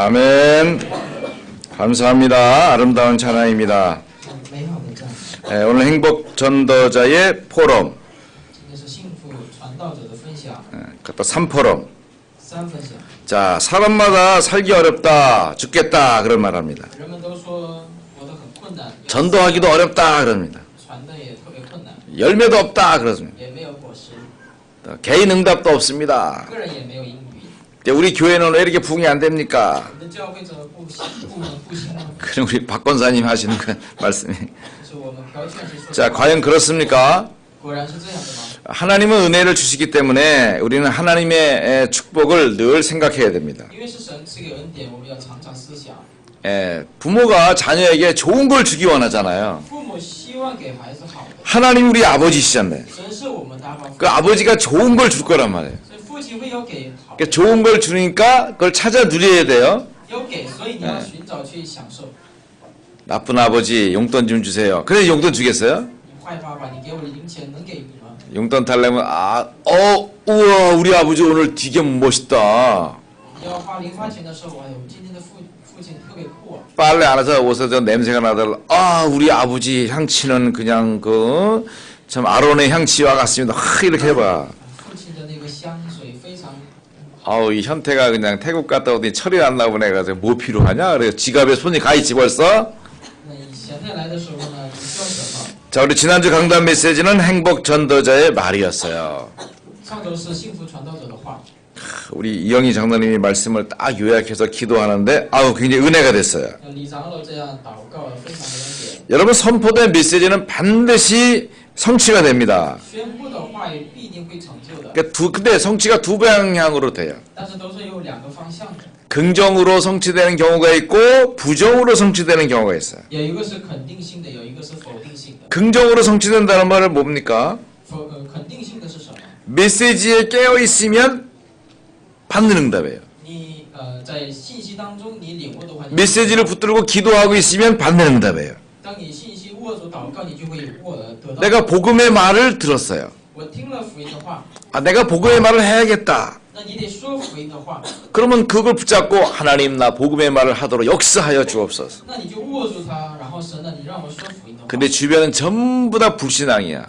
아멘. 감사합니다. 아름다운 찬양입니다. 오늘 행복 전도자의 포럼, 그것도 3포럼. 자, 사람마다 살기 어렵다, 죽겠다 그런 말 합니다. 전도하기도 어렵다 그럽니다. 열매도 없다 그렇습니다. 개인 응답도 없습니다. 우리 교회는 왜 이렇게 부흥이 안 됩니까? 그럼 우리 박 권사님 하시는 그 말씀이. 자, 과연 그렇습니까? 하나님은 은혜를 주시기 때문에 우리는 하나님의 축복을 늘 생각해야 됩니다. 부모가 자녀에게 좋은 걸 주기 원하잖아요. 하나님 우리 아버지시잖아요. 그 아버지가 좋은 걸 줄 거란 말이에요. 그러니까 좋은 걸 주니까 그걸 찾아 누려야 돼요. 나쁜 아버지 용돈 좀 주세요. 그래 용돈 주겠어요? 용돈 달라면 우와 우리 아버지 오늘 되게 멋있다. 빨래 안 해서 옷에 저 냄새가 나더라. 우리 아버지 향치는 그냥 참 아론의 향치와 같습니다. 이렇게 해봐. 이 현태가 그냥 태국 갔다 오더니 철이 안 나보네. 그래서 뭐 필요하냐? 그래 지갑에 손이 가 있지 벌써. 자, 우리 지난주 강단 메시지는 행복 전도자의 말이었어요. 우리 이영희 장로님이 말씀을 딱 요약해서 기도하는데 굉장히 은혜가 됐어요. 여러분 선포된 메시지는 반드시 성취가 됩니다. 근데 성취가 두 방향으로 돼요. 긍정으로 성취되는 경우가 있고 부정으로 성취되는 경우가 있어요. 긍정으로 성취된다는 말은 뭡니까? 메시지에 깨어있으면 받는 응답이에요. 메시지를 붙들고 기도하고 있으면 받는 응답이에요. 내가 복음의 말을 들었어요. 내가 복음의 말을 해야겠다. 그러면 그걸 붙잡고 하나님 나 복음의 말을 하도록 역사하여 주옵소서. 근데 주변은 전부 다 불신앙이야.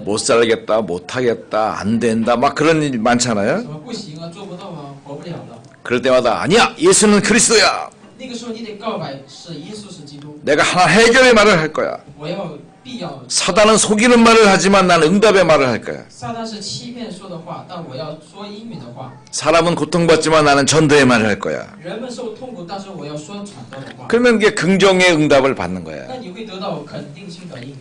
못 살겠다, 못 하겠다, 안 된다, 막 그런 일 많잖아요. 그럴 때마다 아니야, 예수는 그리스도야. 내가 하나 해결의 말을 할 거야. 사단은 속이는 말을 하지만 나는 응답의 말을 할 거야. 사람은 고통받지만 나는 전도의 말을 할 거야. 그러면 이게 긍정의 응답을 받는 거야.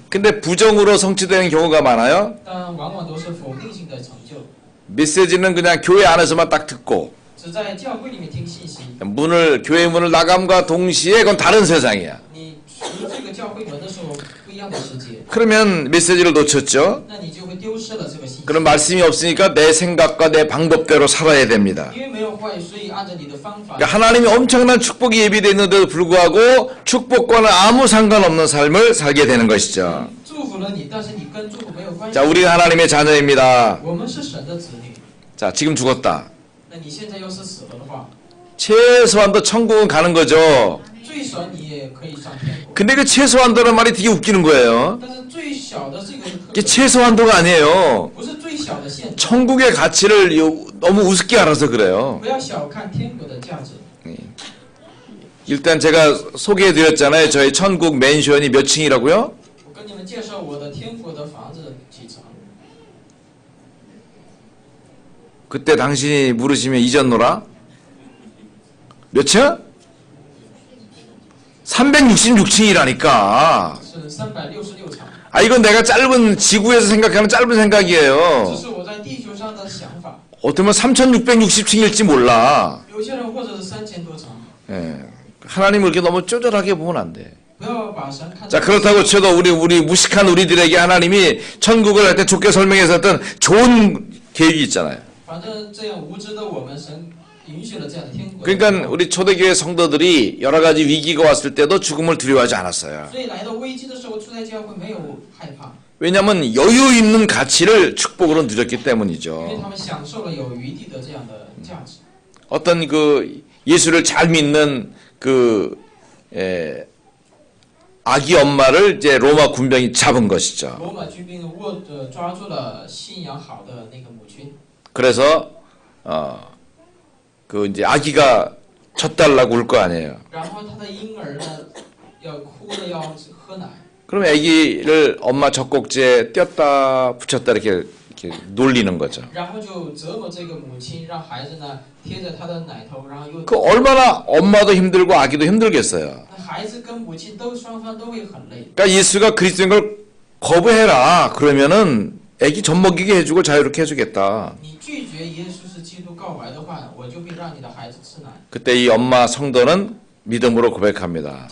근데 부정으로 성취되는 경우가 많아요. 메시지는 그냥 교회 안에서만 딱 듣고 교회 문을 나감과 동시에 그건 다른 세상이야. 그러면 메시지를 놓쳤죠. 그런 말씀이 없으니까 내 생각과 내 방법대로 살아야 됩니다. 그러니까 하나님이 엄청난 축복이 예비되어 있는데도 불구하고 축복과는 아무 상관없는 삶을 살게 되는 것이죠. 자, 우리가 하나님의 자녀입니다. 자, 지금 죽었다. 최소한도 천국은 가는 거죠. 근데 그 최소한도라는 말이 되게 웃기는 거예요. 이게 최소한도가 아니에요. 천국의 가치를 너무 우습게 알아서 그래요. 일단 제가 소개해드렸잖아요. 저희 천국 맨션이 몇 층이라고요? 그때 당신이 물으시면 잊었노라? 몇 층? 366층이라니까. 이건 내가 짧은 지구에서 생각하는 짧은 생각이에요. 어쩌면 3660층일지 몰라. 하나님을 이렇게 너무 쪼절하게 보면 안 돼. 자, 그렇다고 쳐도 우리 무식한 우리들에게 하나님이 천국을 할 때 좋게 설명해서 어떤 좋은 계획이 있잖아요. 그러니까 우리 초대교회 성도들이 여러 가지 위기가 왔을 때도 죽음을 두려워하지 않았어요. 왜냐하면 여유 있는 가치를 축복으로 누렸기 때문이죠. 어떤 예수를 잘 믿는 아기 엄마를 이제 로마 군병이 잡은 것이죠. 그래서 이제 아기가 젖달라고 울 거 아니에요. 그럼 아기를 엄마 젖꼭지에 띄었다 붙였다 이렇게 놀리는 거죠. 그 얼마나 엄마도 힘들고 아기도 힘들겠어요. 그러니까 예수가 그리스도인 걸 거부해라. 그러면은 아기 젖 먹이게 해주고 자유롭게 해주겠다. 그때 이 엄마 성도는 믿음으로 고백합니다.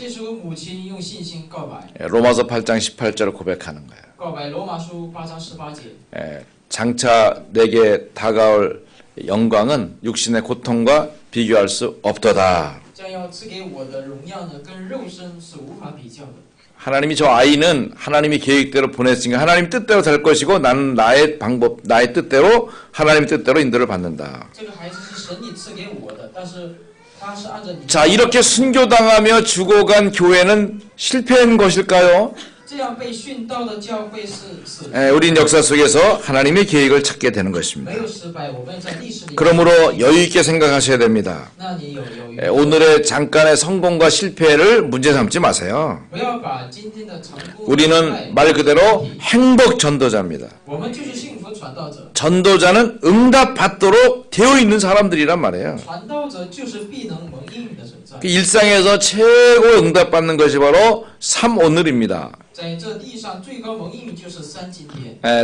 로마서 8장 18절을 고백하는 거예요. 장차 내게 다가올 영광은 육신의 고통과 비교할 수 없도다. 하나님이 저 아이는 하나님이 계획대로 보냈으니까 하나님 뜻대로 될 것이고 나는 나의 방법, 나의 뜻대로 하나님 뜻대로 인도를 받는다. 자, 이렇게 순교당하며 죽어간 교회는 실패한 것일까요? 우린 역사 속에서 하나님의 계획을 찾게 되는 것입니다. 그러므로 여유 있게 생각하셔야 됩니다. 오늘의 잠깐의 성공과 실패를 문제 삼지 마세요. 우리는 말 그대로 행복 전도자입니다. 전도자는 응답받도록 되어 있는 사람들이란 말이에요. 그 일상에서 최고 응답받는 것이 바로 3오늘입니다.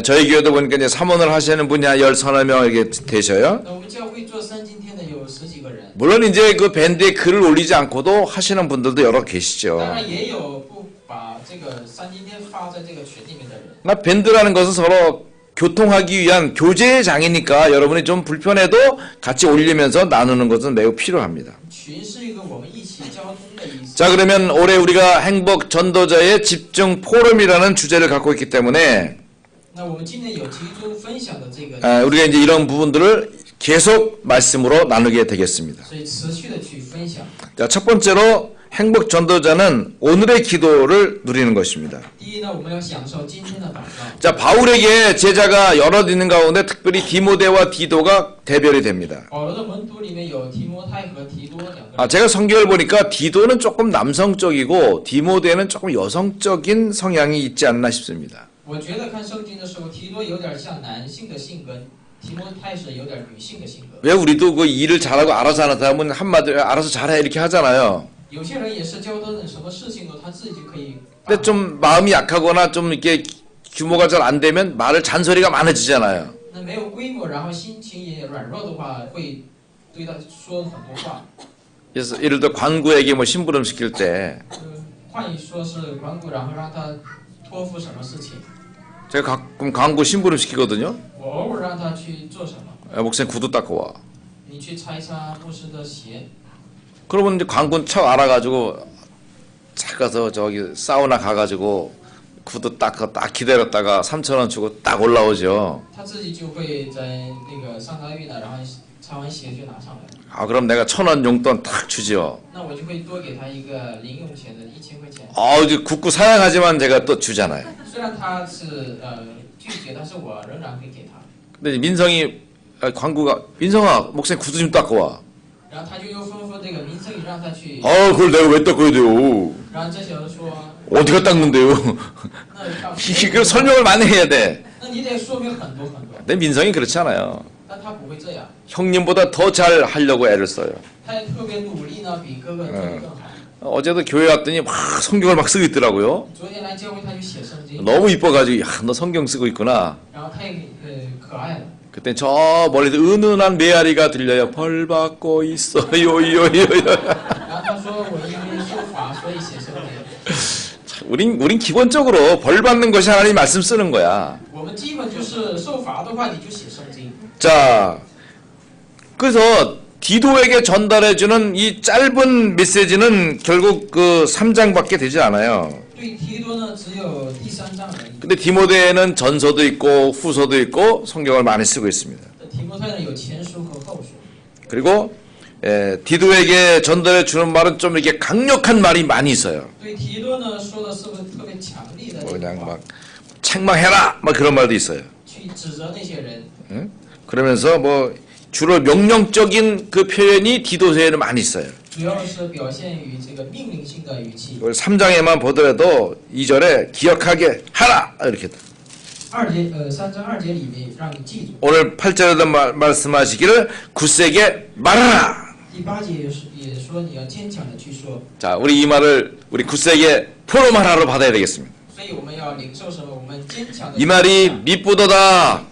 저희 교회도 보니까 이제 3오늘 하시는 분이 한 10서너 이렇게 되셔요. 물론 이제 그 밴드에 글을 올리지 않고도 하시는 분들도 여러 계시죠. 나 밴드라는 것은 서로 교통하기 위한 교제의 장이니까 여러분이 좀 불편해도 같이 올리면서 나누는 것은 매우 필요합니다. 자, 그러면 올해 우리가 행복 전도자의 집중 포럼이라는 주제를 갖고 있기 때문에 우리가 이제 이런 부분들을 계속 말씀으로 나누게 되겠습니다. 자, 첫 번째로 행복 전도자는 오늘의 기도를 누리는 것입니다. 자, 바울에게 제자가 여럿 있는 가운데 특별히 디모데와 디도가 대별이 됩니다. 제가 성경을 보니까 디도는 조금 남성적이고 디모데는 조금 여성적인 성향이 있지 않나 싶습니다. 왜 우리도 그 일을 잘하고 알아서 하는 사람은 한마디로 알아서 잘해 이렇게 하잖아요. 근데 좀 마음이 약하거나 좀 이렇게 규모가 잘 안 되면 말을 잔소리가 많아지잖아요. 그래서 예를 들어 관구에게 뭐 심부름 시킬 때 제가 가끔 관구 심부름 시키거든요. 목사님 구두 닦고 와. 그러면 이제 관군 척 알아가지고 딱 가서 저기 사우나 가가지고 구두 딱 기다렸다가 3,000원 주고 딱 올라오죠. 그럼 내가 1,000원 용돈 딱 주죠. 이제 굳고 사양하지만 제가 또 주잖아요. 근데 민성이 관구가 민성아 목사님 구두 좀 닦고 와. 그걸 내가 왜 닦아야 돼요? 어디가 닦는데요? 그 설명을 많이 해야 돼. 근데 민성이 그렇지 않아요. 형님보다 더 잘 하려고 애를 써요. 어제도 교회 왔더니 막 성경을 막 쓰고 있더라고요. 너무 이뻐가지고 너 성경 쓰고 있구나. 그때 저 멀리서 은은한 메아리가 들려요. 벌 받고 있어요. 우린 기본적으로 벌 받는 것이 하나님 말씀 쓰는 거야. 자, 그래서 디도에게 전달해주는 이 짧은 메시지는 결국 그 3장밖에 되지 않아요. 근데 디모데는 전서도 있고 후서도 있고 성경을 많이 쓰고 있습니다. 그리고 디도에게 전달해 주는 말은 좀 이렇게 강력한 말이 많이 있어요. 对提多呢说的是不是特别强力的 뭐 这个 그냥 话 막 책망해라 막 그런 말도 있어요. 去指责那些人？ 응? 그러면서 뭐 주로 명령적인 그 표현이 디도서에는 많이 있어요. 主要是表现于这个命令性的语气。 3장에만 보더라도 2절에 기억하게 하라 이렇게. 3章2节里面让你记住。 오늘 8절에도 말씀하시기를 굳세게 말하라. 第8节也说你要坚强的去说。 자, 우리 이 말을 우리 굳세게 포럼하라로 받아야 되겠습니다. 所以我们要领受什么？我们坚强的。 이 말이 미쁘도다.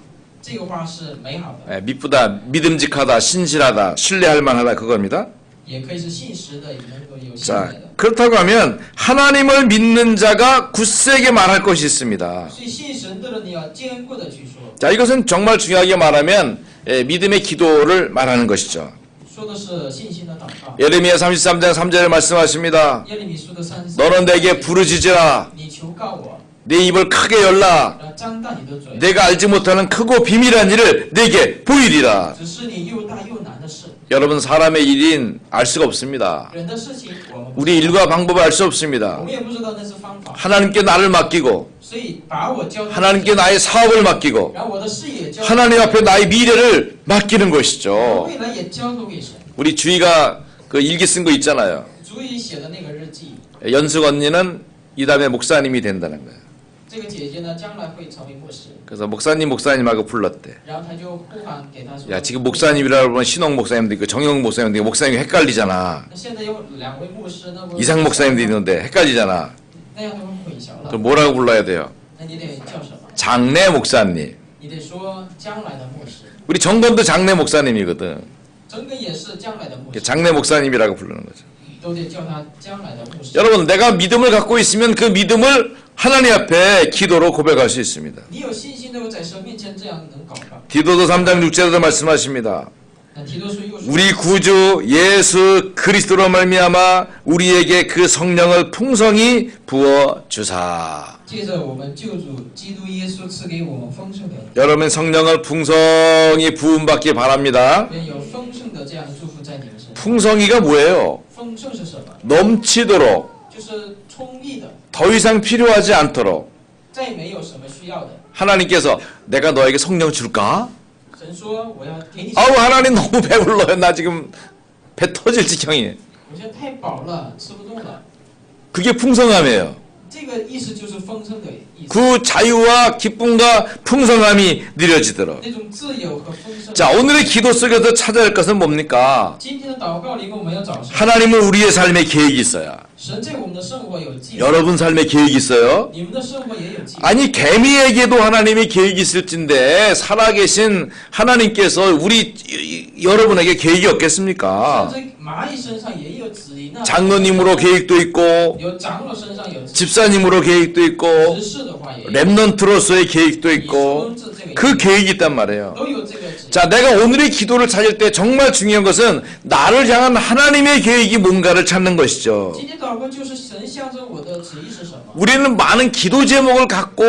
这个话是美好的。 미쁘다, 믿음직하다, 신실하다, 신뢰할 만하다 그겁니다. 也可以是信实的，也能够有信 자, 赖的。 그렇다고 하면 하나님을 믿는 자가 굳세게 말할 것이 있습니다. 所以信神的人你要坚固的去说。 자, 이것은 정말 중요하게 말하면 믿음의 기도를 말하는 것이죠. 说的是信心的祷告。 예레미야 33장 3절에 말씀하십니다. 耶利米书的33。 너는 내게 부르짖으라. 你求告我， 내 입을 크게 열라. 张大你的嘴， 내가 알지 못하는 크고 비밀한 일을 내게 보이리라. 指示你又大又难的事。 여러분 사람의 일인 알 수가 없습니다. 人的事情我们不 우리 일과 방법을 알 수 我 없습니다. 们也不知道那是方法， 하나님께 나를 맡기고 所以把我交给 하나님께 나의 사업을 맡기고 然后我的事业交给 하나님 앞에 나의 미래를 맡기는 것이죠. 未来也交托给神。 우리 주희가 그 일기 쓴 거 있잖아요. 主语写的那个日记， 연숙 언니는 이 다음에 목사님이 된다는 거예요. 这个姐姐呢将来会成为牧师， 그래서 목사님하고 불렀대. 然后他就呼喊给她说， 야 지금 목사님이라고 하면 신홍 목사님도 있고 정영 목사님도 있고 목사님이 헷갈리잖아. 那现在有2位牧师，那么 이상 목사님도 있는데 헷갈리잖아. 那样都会混淆了。 그럼 뭐라고 불러야 돼요? 那你得叫什么？ 장래 목사님. 你得说将来的牧师， 우리 정건도 장래 목사님이거든. 整个也是将来的牧师， 장래 목사님이라고 부르는 거죠. 都得叫他将来的牧师。 여러분 내가 믿음을 갖고 있으면 그 믿음을 하나님 앞에 기도로 고백할 수 있습니다. 你有信心，能够在神面前这样能祷告。 디도서 3장 6절에도 말씀하십니다. 那提多书又说， 우리 구주 예수 그리스도로 말미암아 우리에게 그 성령을 풍성히 부어 주사. 借着我们救主基督耶稣赐给我们丰盛的， 여러분 성령을 풍성히 부음받기 바랍니다. 愿有丰盛的这样祝福在你们身上。 풍성이가 뭐예요? 丰盛是什么？ 넘치도록 就是充溢的， 더 이상 필요하지 않도록 再没有什么需要的。 하나님께서 내가 너에게 성령 줄까? 神说我要给你， 아우 하나님 너무 배불러요. 나 지금 배 터질 지경이에요. 我现在太饱了，吃不动了。 그게 풍성함이에요. 这个意思就是丰盛的意思， 그 자유와 기쁨과 풍성함이 느려지도록. 那种自由和丰盛。 자, 오늘의 기도 속에서 찾아야 할 것은 뭡니까? 今天的祷告里面我们要找神， 하나님은 우리의 삶에 계획이 있어요. 神在我们的生活有计划， 여러분 삶에 계획이 있어요? 你们的生活也有计划。 아니 개미에게도 하나님이 계획이 있을진데 살아계신 하나님께서 여러분에게 계획이 없겠습니까? 甚至蚂蚁身上也有旨意，那 장로님으로 계획도 있고 有长老身上有旨意， 집사님으로 계획도 있고 执事的话也有， 랩넌트로서의 계획도 以 있고 收治这个 그 계획이 있단 말이에요. 都有这个旨意。 자, 내가 오늘의 기도를 찾을 때 정말 중요한 것은 나를 향한 하나님의 계획이 뭔가를 찾는 것이죠. 今天祷告就是神向着我的旨意是什么？ 우리는 많은 기도 제목을 갖고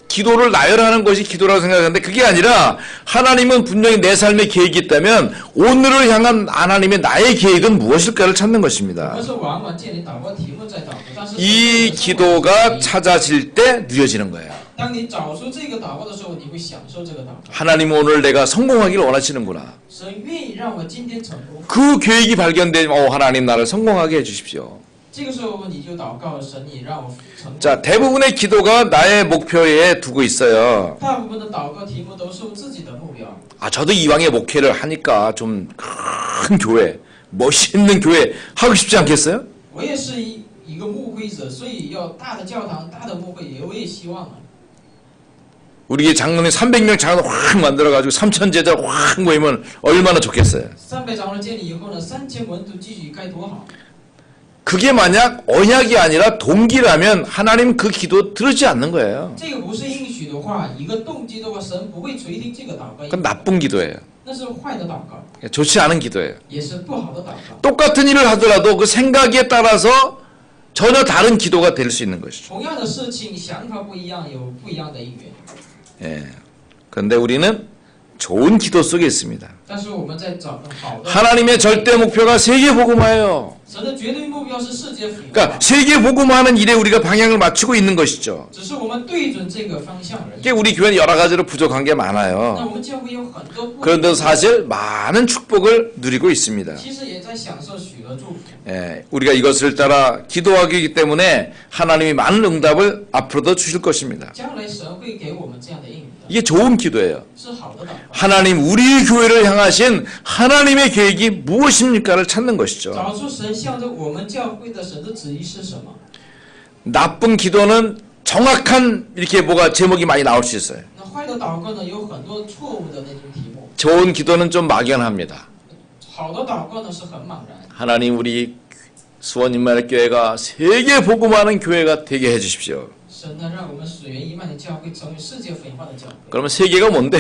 기도를 나열하는 것이 기도라고 생각하는데 그게 아니라 하나님은 분명히 내 삶에 계획이 있다면 오늘을 향한 하나님의 나의 계획은 무엇일까를 찾는 不 것입니다. 是往往见你祷告题目在祷告，但是 이 기도가 찾아질 때 누려지는 거예요. 当你找出这个祷告的时候，你会享受这个祷告。 하나님은 오늘 내가 성공하기를 원하시는구나. 神愿意让我今天成功， 그 계획이 발견되면 하나님 나를 성공하게 해주십시오. 这个时候你就祷告神，你让我成功。 자, 대부분의 기도가 나의 목표에 두고 있어요. 大部分的祷告题目都是我自己的目标。 아, 저도 이왕에 목회를 하니까 좀 큰 교회, 멋있는 교회 하고 싶지 않겠어요? 我也是一个牧会者，所以要大的教堂、大的牧会，我也希望啊。 우리 장로님 300명 장로 확 만들어가지고 3천 제자 확 모이면 얼마나 좋겠어요. 300长老建立以后呢，3000门徒聚集该多好！ 그게 만약 언약이 아니라 동기라면 하나님 그 기도 들으지 않는 거예요. 这个不是应许的话，一个动机的话，神不会垂听这个祷告。 그건 나쁜 기도예요. 那是坏的祷告， 좋지 않은 기도예요. 也是不好的祷告。 똑같은 일을 하더라도 그 생각에 따라서 전혀 다른 기도가 될 수 있는 것이죠. 同样的事情，想法不一样，有不一样的因缘。 예. 그런데 우리는 좋은 기도 속에 있습니다. 但是我们在找好的， 하나님의 절대 목표가 세계 복음화예요. 神的绝对目标是世界福音化 그러니까 ， 세계 복음화하는 일에 우리가 방향을 맞추고 있는 것이죠. 只是我们对准这个方向而已。 이게 우리 교회는 여러 가지로 부족한 게 那 많아요. 我们教会有很多不足， 그런데도 사실 많은 축복을 누리고 있습니다. 其实也在享受许多祝福。 예, 우리가 이것을 따라 기도하기 때문에 하나님이 많은 응답을 앞으로도 주실 것입니다. 将来神会给我们这样的应许的， 이게 좋은 기도예요. 是好的祷告。 하나님 우리 교회를 향하신 하나님의 계획이 무엇입니까를 찾는 것이죠. 找出神向着我们教会的神的旨意是什么？ 나쁜 기도는 정확한 이렇게 뭐가 제목이 많이 나올 수 있어요. 那坏的祷告呢，有很多错误的那种题目； 좋은 기도는 좀 막연합니다. 好的祷告呢是很茫然。 하나님 우리 수원인만의 교회가 세계 복음하는 교회가 되게 해주십시오. 神呢，让我们水源一曼的教会成为世界福音化的教会。 그러면 세계가 뭔데?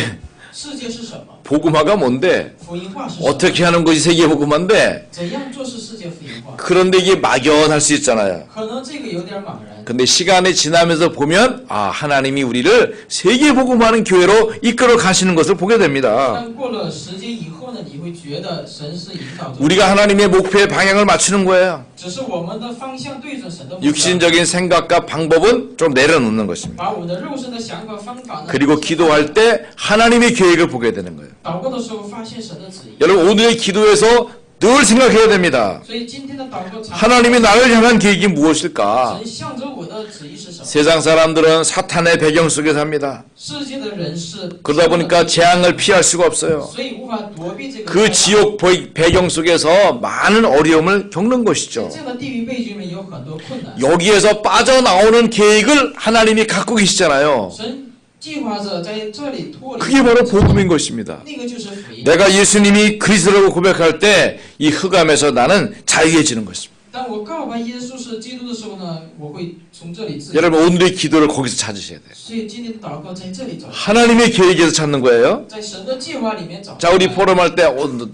世界是什么？ 복음화가 뭔데? 福音化是什么？ 어떻게 하는 것이 세계 복음화인데? 怎样做是世界福音化？ 그런데 이게 막연할 수 있잖아요. 可能这个有点茫然。 근데 시간이 지나면서 보면 하나님이 우리를 세계 복음하는 교회로 이끌어 가시는 것을 보게 됩니다. 但过了时间以后呢，你会觉得神是引导着， 우리가 하나님의 목표의 방향을 맞추는 거예요. 只是我们的方向对准神的目标， 육신적인 생각과 방법은 좀 내려놓는 것입니다. 把我们的肉身的想法方法呢， 그리고 기도할 때 하나님의 계획을 보게 되는 거예요. 祷告的时候发现神的旨意。 여러분 오늘의 기도에서 늘 생각해야 됩니다. 所以今天的祷告常 하나님이 나를 향한 계획이 무엇일까? 神向着我的旨意是什么？ 세상 사람들은 사탄의 배경 속에 삽니다. 世界的人是 그러다 보니까 재앙을 피할 수가 없어요. 所以无法躲避这个 그 지옥 배경 속에서 많은 어려움을 겪는 것이죠. 这样的地狱背景里面有很多困难。 여기에서 빠져나오는 계획을 하나님이 갖고 계시잖아요. 神计划着在这里脱离， 그게 바로 복음인 것입니다. 那个就是福音。 내가 예수님이 그리스도라고 고백할 때 이 흑암에서 나는 자유해지는 것입니다. 当我告白耶稣是基督的时候呢，我会从这里自由。 여러분 오늘의 기도를 거기서 찾으셔야 돼요. 所以今天的祷告在这里找， 하나님의 계획에서 찾는 거예요. 在神的计划里面找。 자, 우리 포럼할 때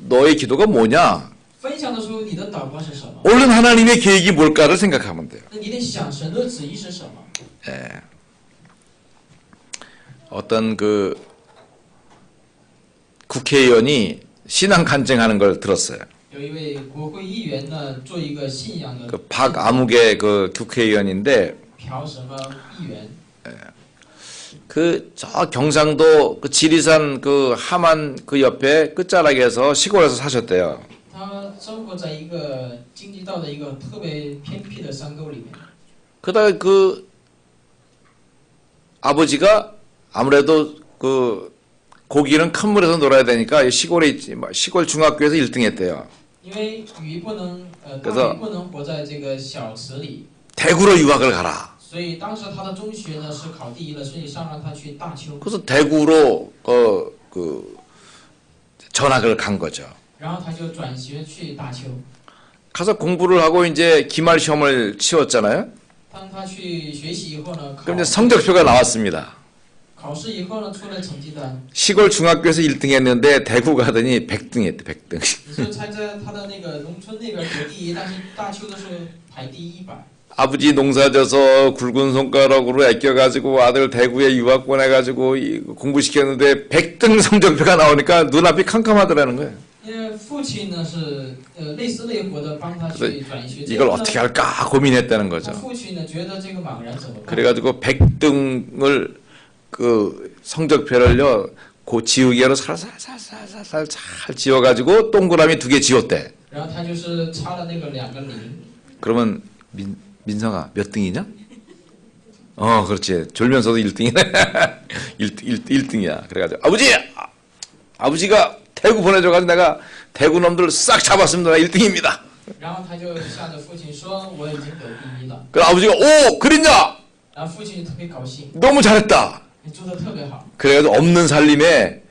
너의 기도가 뭐냐? 分享的时候，你的祷告是什么？ 얼른 하나님의 계획이 뭘까를 생각하면 돼요. 那你得想神的旨意是什么？ 어떤 그 국회의원이 신앙 간증하는 걸 들었어요. 有一位国会议员呢，做一个信仰的 그 박아무개 그 국회의원인데 朴什么议员， 그 저 경상도 그 지리산 그 함안 그 옆에 끝자락에서 시골에서 사셨대요. 他生活在一个京畿道的一个特别偏僻的山沟里面。 그다가 그 아버지가 아무래도 그 고기는 큰 물에서 놀아야 되니까 시골에 있지 시골 중학교에서 1등했대요. 因为鱼不能大 그래서 鱼不能活在这个小池里， 대구로 유학을 가라. 所以当时他的中学呢是考第一了，所以上让他去大邱， 그래서 대구로 그 전학을 간 거죠. 然后他就转学去大邱。 가서 공부를 하고 이제 기말 시험을 치웠잖아요. 当他去学习以后呢， 그럼 이제 성적표가 나왔습니다. 考试以后呢，出了成绩单， 시골 중학교에서 1등했는데 대구 가더니 100등했대. 100등. 你说参加他的那个农村那边得第一，但是大邱的时候排第100。 아버지 농사져서 굵은 손가락으로 아껴가지고 아들 대구에 유학 보내가지고 공부시켰는데 100등 성적표가 나오니까 눈앞이 캄캄하더라는 거예요. 因为父亲呢是累死累活的帮他去转学， 이걸 어떻게 할까 고민했다는 他 거죠. 父亲呢觉得这个茫然怎么办？ 그래가지고 100등을 그 성적표를요 그 지우개로 살살살살살 잘 지워가지고 동그라미 2개 지웠대. 然后他就是插了那个2个0。 그러면 민성아 몇 등이냐? 그렇지. 졸면서도 1등이네. 1등이야. 그래가지고 아버지가 대구 보내줘가지고 내가 대구 놈들 싹 잡았습니다. 1등입니다. 然后他就向着父亲说：“我已经得第1了。 그 아버지가 오 그랬냐? ” 然后父亲特别高兴， 너무 잘했다. 你做的特别好。 그래가지고 없는 살림에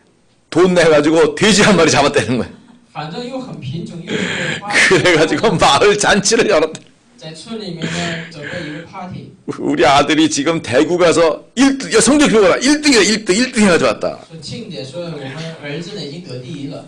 돈 내가지고 돼지 한 마리 잡았다는 거야. 反正又很贫穷，又是花， 그래가지고 마을 잔치를 열었다. 在村里面呢准备一个 party， 우리 아들이 지금 대구 가서 1등, 성적표가 1등이다, 1등 해가지고 왔다. 说庆典，说我们儿子呢已经得第1了。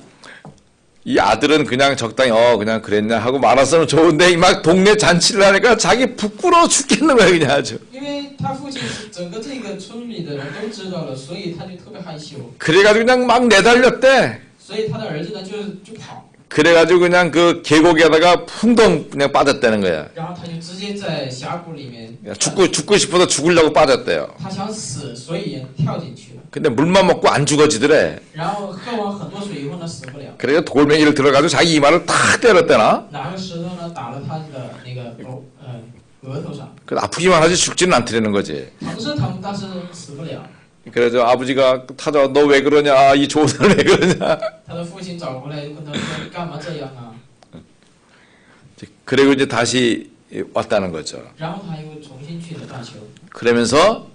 이 아들은 그냥 적당히 그냥 그랬냐 하고 말아서는 좋은데 막 동네 잔치를 하니까 자기 부끄러워 죽겠는 거야 그냥 아주. 因为他父亲整个这个村里的人都知道了，所以他就特别害羞， 그래가지고 그냥 막 내달렸대. 所以他的儿子呢就跑， 그래가지고 그냥 그 계곡에다가 풍덩 그냥 빠졌다는 거야. 然后他就直接在峡谷里面， 죽고 싶어서 죽으려고 빠졌대요. 他想死，所以也跳进去了， 근데 물만 먹고 안 죽어지더래. 然后喝完很多水以后呢死不了， 그래서 돌멩이를 들어가지고 자기 이마를 탁 때렸대나? 拿个石头呢打了他的那个额头上， 그 아프기만 하지 죽지는 않더라는 거지. 疼是疼，但是死不了。 그래서 아버지가 타자 너 왜 그러냐? 이 좋은 사람 왜 그러냐? 他的父亲找回来就跟他说：“你干嘛这样啊 그리고 이제 다시 왔다는 거죠. ？”然后他又重新去了大邱， 그러면서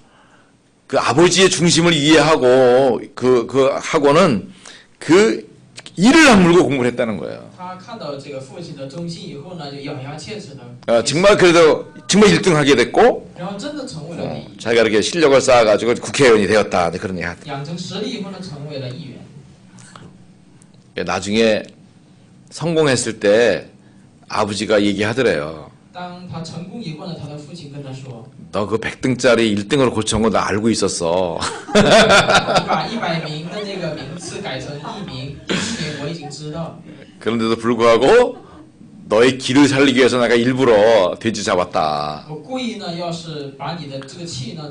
그 아버지의 중심을 이해하고 하고는 그 이를 악물고 공부를 했다는 거예요. 他看到这个父亲的忠心以后呢，就咬牙切齿的， 정말 그래도 정말 1등 하게 됐고 然后真的成为了第一， 자기가 이렇게 실력을 쌓아가지고 국회의원이 되었다 그런 얘기 하더라고요. 养成实力以后呢，成为了议员。 나중에 성공했을 때 아버지가 얘기하더래요. 当他成功以后呢，他的父亲跟他说 너 그 100등짜리 1등으로 고쳐온 거 나 알고 있었어. ：“你把100名的这个名次改成1名，1名我已经知道。 그런데도 불구하고 너의 길을 살리기 위해서 내가 일부러 돼지 잡았다. 我故意呢，要是把你的这个气呢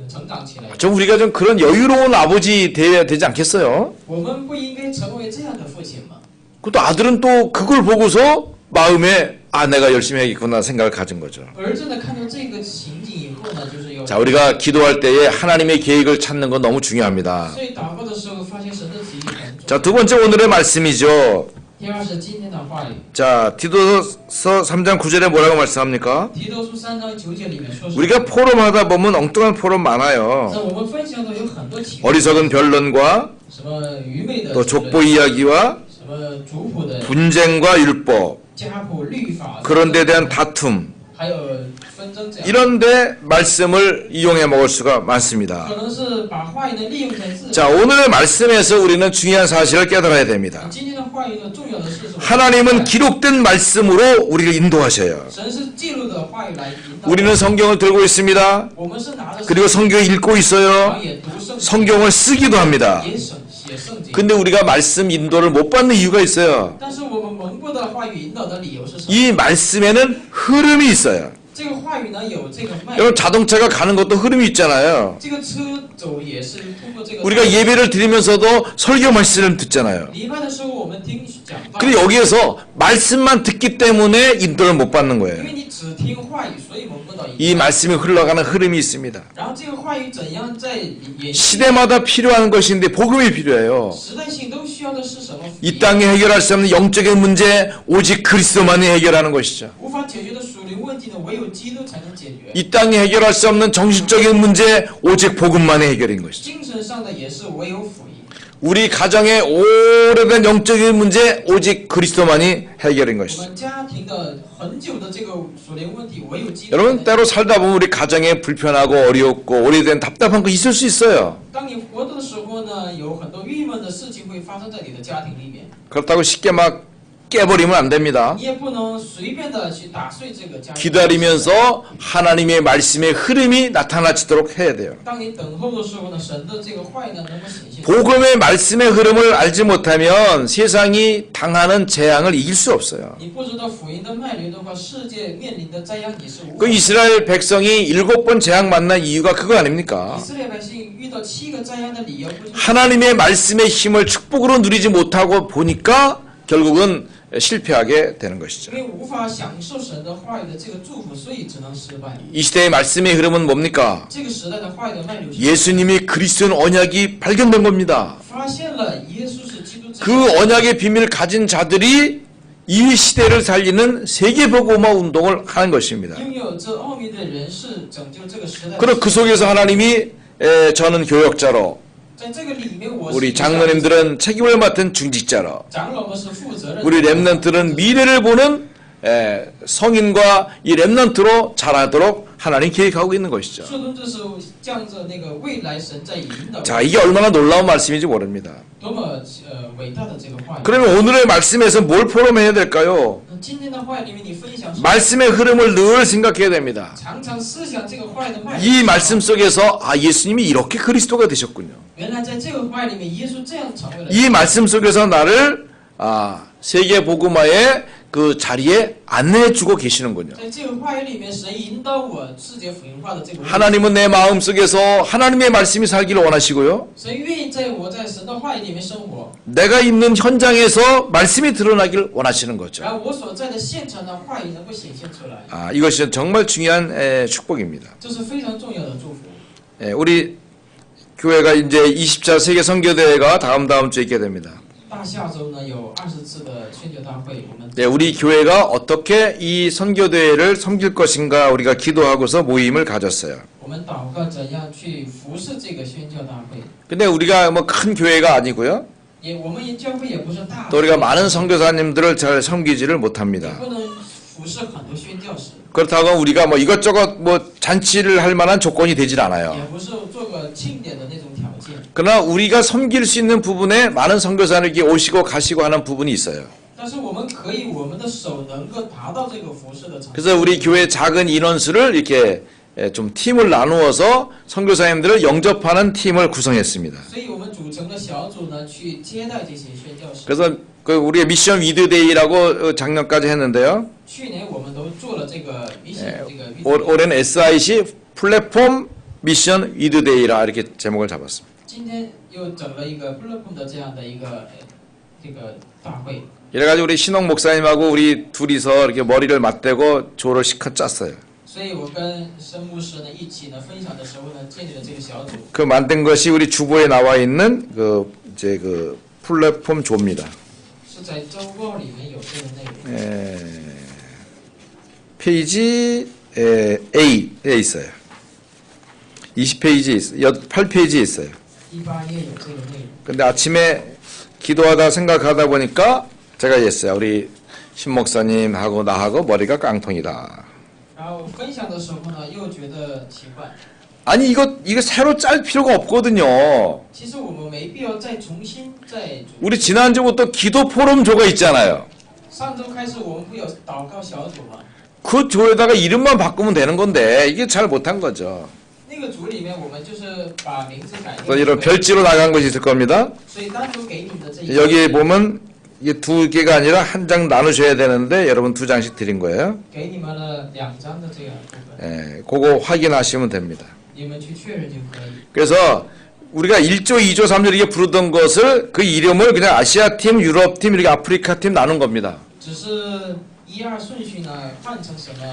成长起来。 좀 우리가 좀 그런 여유로운 아버지 돼야 되지 않겠어요? 我们不应该成为这样的父亲吗？ 그것도 아들은 또 그걸 보고서 마음에 아 내가 열심히 해야겠구나 생각을 가진 거죠. 儿子呢，看到这个情景以后呢，就是要。 자, 우리가 기도할 때에 하나님의 계획을 찾는 건 너무 중요합니다. 所以祷告的时候发现神的旨意很重要。 자, 두 번째 오늘의 말씀이죠. 第二是今天的话语， 자, 디도서 3장 9절에 뭐라고 말씀합니까? 提多书3章9节里面说是， 우리가 포럼하다 보면 엉뚱한 포럼 많아요. 在我们分享的有很多启示， 어리석은 변론과 什么愚昧的 또 理论 족보 이야기와 什么族谱的 분쟁과 율법 家谱律法， 그런 데 대한 다툼 还有纷争这样， 이런데 말씀을 이용해 먹을 수가 많습니다. 可能是把话语呢利用在自己。 자, 오늘의 말씀에서 우리는 중요한 사실을 깨달아야 됩니다. 今天的话语呢，重要的是什么？ 하나님은 기록된 말씀으로 우리를 인도하셔요. 神是记录的话语来引导。 우리는 성경을 들고 있습니다. 我们是拿着 그리고 성경을 읽고 然 있어요. 后也读圣经， 성경을 쓰기도 합니다. 也写圣经。 근데 우리가 말씀 인도를 못 받는 이유가 있어요. 但是我们蒙不得话语引导的理由是什么？ 이 말씀에는 흐름이 있어요. 这个话语呢有这个脉， 여러분 자동차가 가는 것도 흐름이 있잖아요. 这个车走也是通过这个。 우리가 예배를 드리면서도 설교 말씀을 듣잖아요. 礼拜的时候我们听讲道， 근데 여기에서 말씀만 듣기 때문에 인도를 못 받는 因 거예요. 为你只听话语，所以蒙不到引 이 导。 말씀이 흘러가는 흐름이 있습니다. 然后这个话语怎样在演 시대마다 필요한 것인데 복음이 필요해요. 时代性都需要的是什么？ 이 땅에 해결할 수 없는 영적인 문제 오직 그리스도만이 해결하는 것이죠. 无法解决的属灵问题呢，唯有基督才能解决。 이 땅에 해결할 수 없는 정신적인 문제 오직 복음만이 해결인 것이죠. 精神上的也是唯有福音。 우리 가정의 오래된 영적인 문제 오직 그리스도만이 해결인 我 것이죠. 们家庭的很久的这个属灵问题，唯有基督才能。 여러분 때로 살다 보면 우리 가정에 불편하고 어렵고 오래된 답답한 거 있을 수 있어요. 当你活着的时候呢，有很多郁闷的事情会发生在你的家庭里面， 그렇다고 쉽게 막 깨버리면 안 됩니다. 你也不能随便的去打碎这个家庭。 기다리면서 하나님의 말씀의 흐름이 나타나지도록 해야 돼요. 当你等候的时候呢，神的这个话语呢能够显现。 복음의 말씀의 흐름을 알지 못하면 세상이 당하는 재앙을 이길 수 없어요. 你不知道福音的脉流的话，世界面临的灾殃你是无 그 法。 이스라엘 백성이 7번 재앙 만난 이유가 그거 以 아닙니까? 色列百姓遇到7个灾殃的理由，不就是 하나님의 말씀의 힘을 축복으로 누리지 못하고 보니까 결국은 실패하게 되는 것이죠. 因为无法享受神的话语的这个祝福，所以只能失败。 이 시대의 말씀의 흐름은 뭡니까? 这个时代的话语的脉流是 예수님이 그리스도인 언약이 발견된 겁니다. 发现了耶稣是基督之 그 언약의 비밀을 가진 자들이 이 시대를 살리는 세계복음화 운동을 하는 것입니다. 拥有这奥秘的人是拯救这个时代的。 그리고 그 속에서 하나님이 저는 교역자로 在这个里面，我是 우리 장로님들은 책임을 맡은 중직자로 长老们是负责任的， 우리 렘넌트는 미래를 보는 성인과 이 렘넌트로 자라도록 하나님 계획하고 있는 것이죠. 最终这是将着那个未来神在引导， 자, 이게 얼마나 놀라운 말씀인지 모릅니다. 多么伟大的这个话语。 그러면 오늘의 말씀에서 뭘 포럼해야 될까요? 那今天的话语里面，你分享什么？ 말씀의 흐름을 늘 생각해야 됩니다. 常常思想这个话语的脉络。 이 말씀 속에서 예수님이 이렇게 그리스도가 되셨군요. 原来在这个话语里面，耶稣这样成为了。 이 말씀 속에서 나를 세계 복음화의 그 자리에 안내해주고 계시는군요. 在这个话语里面，神引导我世界福音化的这个路。 하나님은 내 마음 속에서 하나님의 말씀이 살기를 원하시고요. 神愿意在我在神的话语里面生活， 내가 있는 현장에서 말씀이 드러나길 원하시는 거죠. 然后我所在的现场的话语能够显现出来， 이것이 정말 중요한 축복입니다. 这是非常重要的祝福。 우리 교회가 이제 20차 세계 선교대회가 다음 주에 있게 됩니다. 大下周呢有20次的宣教大会，我们 우리 교회가 어떻게 이 선교대회를 섬길 것인가 우리가 기도하고서 모임을 가졌어요. 我们祷告怎样去服侍这个宣教大会。 근데 우리가 뭐 큰 교회가 아니고요. 我们教会也不是大， 또 우리가 많은 선교사님들을 잘 섬기지를 也 못합니다. 不能服侍很多宣教士， 그렇다고 우리가 뭐 이것저것 뭐 잔치를 할 만한 조건이 되질 않아요. 也不是做个庆典的那种条件。 그러나 우리가 섬길 수 있는 부분에 많은 선교사님이 오시고 가시고 하는 부분이 있어요. 但是我们可以，我们的手能够达到这个服侍的程度。 그래서 우리 교회 작은 인원수를 이렇게 좀 팀을 나누어서 선교사님들을 영접하는 팀을 구성했습니다. 所以我们组成了小组呢，去接待这些宣教士。 그래서 우리가 미션 위드데이라고 작년까지 했는데요. 去年我们都做了这个미션这个 올해는 SIC 플랫폼 미션 위드데이라 이렇게 제목을 잡았습니다. 今天又整了一个 platform 的这样的一个这个大会。 이래가지고 우리 신홍 목사님하고 우리 둘이서 이렇게 머리를 맞대고 조를 시컷 짰어요. 所以我跟申牧师呢一起呢分享的时候呢，建立了这个小组。 그 만든 것이 우리 주보에 나와 있는 그 플랫폼 조입니다. 是在周报里面有这个内容。 페이지 A에 있어요. 20페이지에 있어요. 8페이지에 있어요. 18页有这个内容。 근데 아침에 기도하다 생각하다 보니까 제가 했어요. 우리 신 목사님하고 나하고 머리가 깡통이다. 然后分享的时候呢，又觉得奇怪。 아니 이거 새로 짤 필요가 없거든요. 其实我们没必要再重新再组。 우리 지난주부터 기도 포럼조가 있잖아요. 上周开始我们不有祷告小组吗？ 그 조에다가 이름만 바꾸면 되는 건데 이게 잘 못한 거죠. 那个组里面我们就是把名字改 그래서 이런 별지로 나간 것이 있을 겁니다. 所以单独给你的这一 여기 보면 이게 두 개가 아니라 한 장 나누셔야 되는데 여러분 두 장씩 드린 거예요. 给你们了2张的这样部分， 그거 확인하시면 됩니다. 你们去确认就可以。 그래서 우리가 1조, 2조, 3조 이렇게 부르던 것을 그 이름을 그냥 아시아 팀, 유럽 팀, 이렇게 아프리카 팀 나눈 겁니다. 只是1、2顺序呢换成什么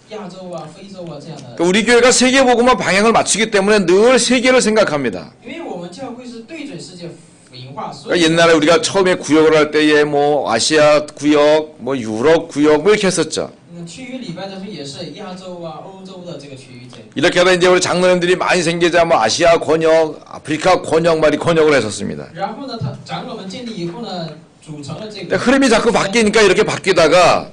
亚洲啊、非洲啊这样的， 그러니까 우리 교회가 세계 복음화 방향을 맞추기 때문에 늘 세계를 생각합니다. 因为我们教会是对准世界福音化，所 그러니까 以 옛날에 우리가 처음에 구역을 할 때에 뭐 아시아 구역, 뭐 유럽 구역 뭐 이렇게 했었죠. 区域礼拜的时候也是亚洲啊、欧洲的这个区域这。 이렇게 하다 이제 우리 장로님들이 많이 생기자 뭐 아시아 권역, 아프리카 권역 말이 권역을 했었습니다. 然后呢，长老们建立以后呢，组成了这 근데 个。 흐름이 자꾸 바뀌니까 이렇게 바뀌다가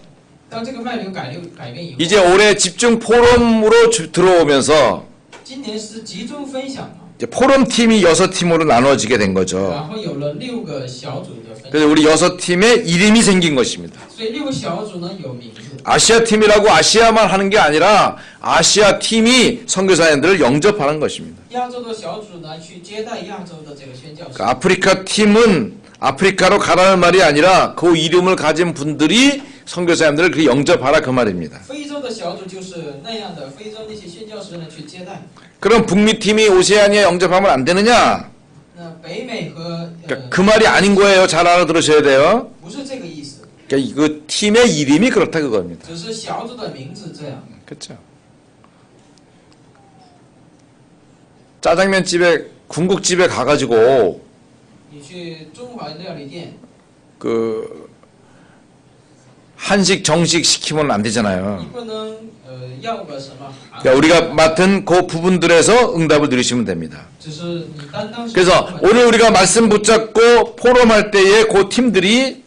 当这个脉流改变以后， 이제 올해 집중 포럼으로 들어오면서 今年是集中分享嘛， 이제 포럼 팀이 6팀으로 나눠지게 된 거죠. 然后有了6个小组的分享， 그래서 우리 6팀의 이름이 생긴 것입니다. 所以6个小组呢有名字。 아시아 팀이라고 아시아만 하는 게 아니라 아시아 팀이 선교사님들을 영접하는 것입니다. 亚洲的小组呢去接待亚洲的这个宣教士， 그 아프리카 팀은 아프리카로 가라는 말이 아니라 그 이름을 가진 분들이 선교사님들을 그 영접하라 그 말입니다. 非洲的小组就是那样的，非洲那些宣教士呢去接待。 그럼 북미 팀이 오세아니아 영접하면 안 되느냐? 那北美和 그러니까 그 말이 아닌 거예요. 잘 알아들으셔야 돼요. 不是这个意思， 그러니까 그 팀의 이름이 그렇다 그겁니다. 只是小组的名字这样。 그렇죠. 짜장면 집에 궁극집에 가가지고 你去中华料理店， 그 한식 정식 시키면 안 你 되잖아요. 不能要个什么韩 그러니까 우리가 맡은 그 부분들에서 응답을 드리시면 됩니다. 只是你担当是 그래서 오늘 우리가 말씀 붙잡고 포럼할 때에 그 팀들이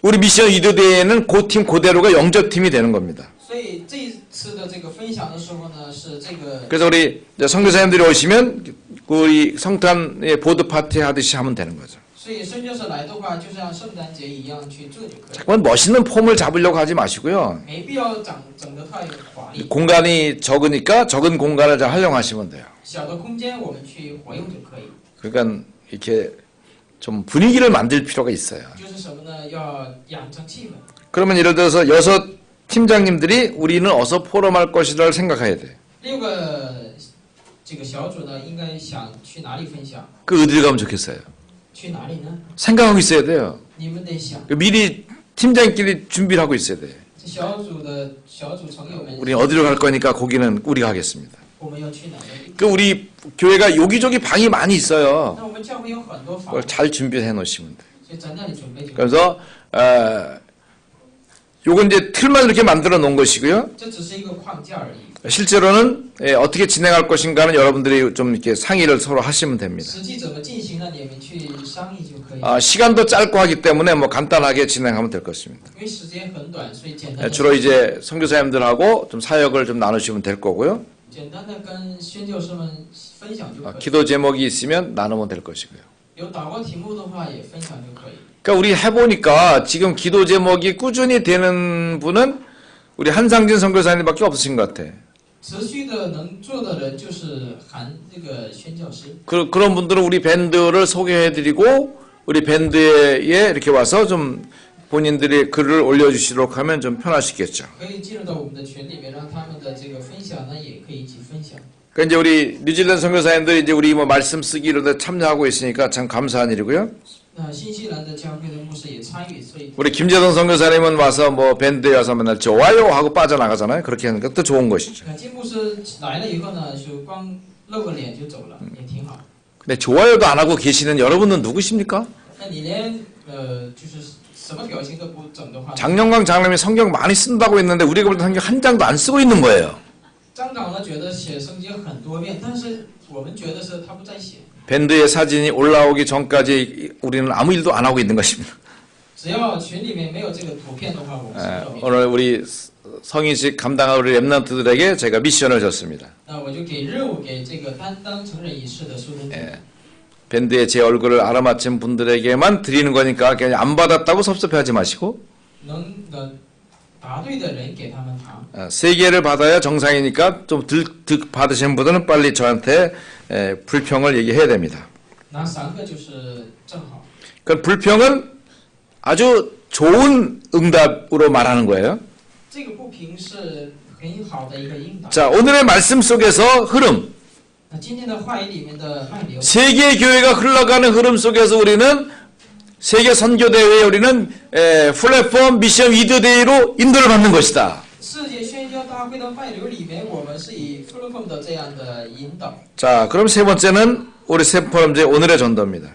우리 미션 이도대회는 그 팀 그대로가 영접팀이 되는 겁니다. 所以这一次的这个分享的时候呢，是这个 그래서 우리 선교사님들이 오시면 우리 성탄의 보드 파티 하듯이 하면 되는 거죠. 所以宣教士来的话，就像圣诞节一样去做就可以， 자꾸만 멋있는 폼을 잡으려고 하지 마시고요. 没必要整得太华丽。 공간이 적으니까 적은 공간을 잘 활용하시면 돼요. 小的空间我们去活用就可以。 그러니까 이렇게 좀 분위기를 만들 필요가 있어요. 就是什么呢？要养成气氛。 그러면 예를 들어서 6 팀장님들이 우리는 어서 포럼할 것이라를 생각해야 돼. 6个这个小组呢，应该想去哪里分享？ 그 어딜 가면 좋겠어요. 去哪里呢？ 생각하고 있어야 돼요. 你们得想， 미리 팀장끼리 준비를 하고 있어야 돼. 这小组成友们， 우리 어디로 갈 거니까 거기는 우리가 하겠습니다. 我们要去哪里？ 그 우리 교회가 여기저기 방이 많이 있어요. 那我们教会有很多房 그걸 ， 잘 준비해 놓으시면 돼. 所以在那里准备就可以。 그래서 요건 이제 틀만 이렇게 만들어 놓은 것이고요. 这只是一个框架而已。 실제로는 어떻게 진행할 것인가는 여러분들이 좀 이렇게 상의를 서로 하시면 됩니다. 实际怎么进行呢？你们去商议就可以。 시간도 짧고 하기 때문에 뭐 간단하게 진행하면 될 것입니다. 因为时间很短，所以简单的 주로 이제 선교사님들하고 좀 사역을 좀 나누시면 될 거고요. 简单的跟宣教师们分享就可以。 기도 제목이 있으면 나누면 될 것이고요. 有祷告题目的话也分享就可以。 그러니까 우리 해보니까 지금 기도 제목이 꾸준히 되는 분은 우리 한상진 선교사님밖에 없으신 것 같아. 持续的能做的人就是这个宣教师。 그런 분들은 우리 밴드를 소개해드리고 우리 밴드에 이렇게 와서 좀 본인들이 글을 올려주시도록 하면 좀 편하시겠죠. 可以进入到我们的群里面，让他们的这个分享呢，也可以一起分享。 그러니까 이제 우리 뉴질랜드 선교사님들이 이제 우리 뭐 말씀 쓰기 이런 데 참여하고 있으니까 참 감사한 일이고요. 那新西兰的教会的牧师也参与，所以 우리 김재동 선교사님은 와서 뭐 밴드에 와서 맨날 좋아요 하고 빠져나가잖아요. 그렇게 하는 것도 좋은 것이죠. 金牧师来了以后呢，就光露个脸就走了，也挺好。 근데 좋아요도 안 하고 계시는 여러분은 누구십니까? 那你连就是什么表情都不整的话， 장영광 장로님이 성경 많이 쓴다고 했는데 우리가 볼 때 성경 한 장도 안 쓰고 있는 거예요. 张长呢觉得写圣经很多遍，但是我们觉得是他不在写。 밴드의 사진이 올라오기 전까지 우리는 아무 일도 안 하고 있는 것입니다. 只要群里面没有这个图片的话，我们是没有。 오늘 우리 성인식 감당할 우리 랩런트들에게 제가 미션을 줬습니다. 那我就给任务给这个担当成人仪式的收听者。 밴드에 제 얼굴을 알아맞힌 분들에게만 드리는 거니까 그냥 안 받았다고 섭섭해하지 마시고 能答对的人给他们糖。 3개를 받아야 정상이니까 좀 득 받으신 분들은 빨리 저한테 불평을 얘기해야 됩니다. 拿3个就是正好。 그 불평은 아주 좋은 응답으로 말하는 거예요. 这个不平是很好的一个应答。 자, 오늘의 말씀 속에서 흐름, 那今天的话语里面的脉流， 세계 교회가 흘러가는 흐름 속에서 우리는 세계 선교 대회에 우리는 플랫폼 미션 위드데이로 인도를 받는 것이다. 世界宣教大会的脉流里面，我们是以 Fulcrum 的这样的引导。 자, 그럼 세 번째는 우리 세포럼제 오늘의 전도입니다.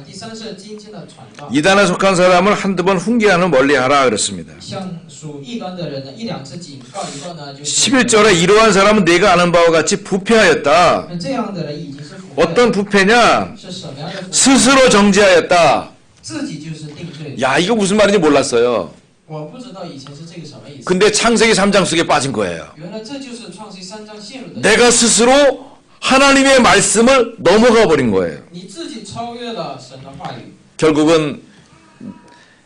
第3是今天的传道。 이단에 속한 사람을 한두 번 훈계하는 멀리하라 그랬습니다. 像属异端的人呢，1、2次警告以后呢，就 11절에 이러한 사람은 내가 아는 바와 같이 부패하였다. 这样的人已经是腐败 어떤 부패냐? 是什么样的腐败？ 스스로 정죄하였다. 自己就是定罪。 야, 이거 무슨 말인지 몰랐어요. 我不知道以前是这个什么意思。 근데 창세기 3장 속에 빠진 거예요. 原来这就是创世3章陷入的。 내가 스스로 하나님의 말씀을 넘어가 버린 거예요. 你自己超越了神的话语。 결국은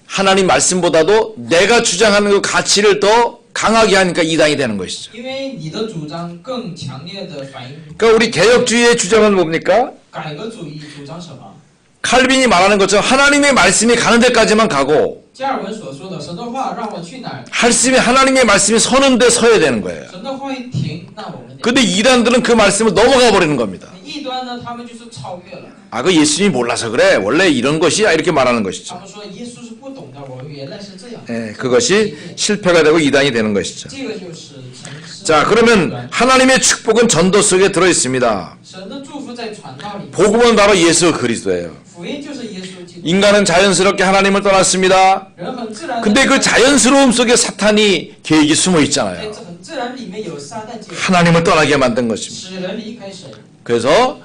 하나님 말씀보다도 내가 주장하는 그 가치를 더 강하게 하니까 이단이 되는 것이죠. 因为你的主张更强烈的反映 그러니까 우리 개혁주의의 주장은 뭡니까? 改革主义主张什么？ 칼빈이 말하는 것처럼 하나님의 말씀이 가는 데까지만 가고 加尔文所说的神的话让我去哪儿？ 하나님의 말씀이 서는 데 서야 되는 거예요. 神的话一停，那我们得。 근데 이단들은 그 말씀을 넘어가 버리는 겁니다. 异端呢，他们就是超越了。 아, 그 예수님이 몰라서 그래. 원래 이런 것이야. 이렇게 말하는 他 것이죠. 们说耶稣是不懂的，我原来是这样。 예, 그것이 실패가 되고 이단이 되는 것이죠. 这个就是成失。 자, 그러면 하나님의 축복은 전도 속에 들어 있습니다. 神的祝福在传道里面， 복음은 바로 예수 그리스도예요. 福音就是耶稣基督。 인간은 자연스럽게 하나님을 떠났습니다. 人很自然。 근데 그 자연스러움 속에 사탄이 계획이 숨어 在 있잖아요. 这很自然里面有撒旦介入， 하나님을 떠나게 만든 것입니다. 使人离开神。 그래서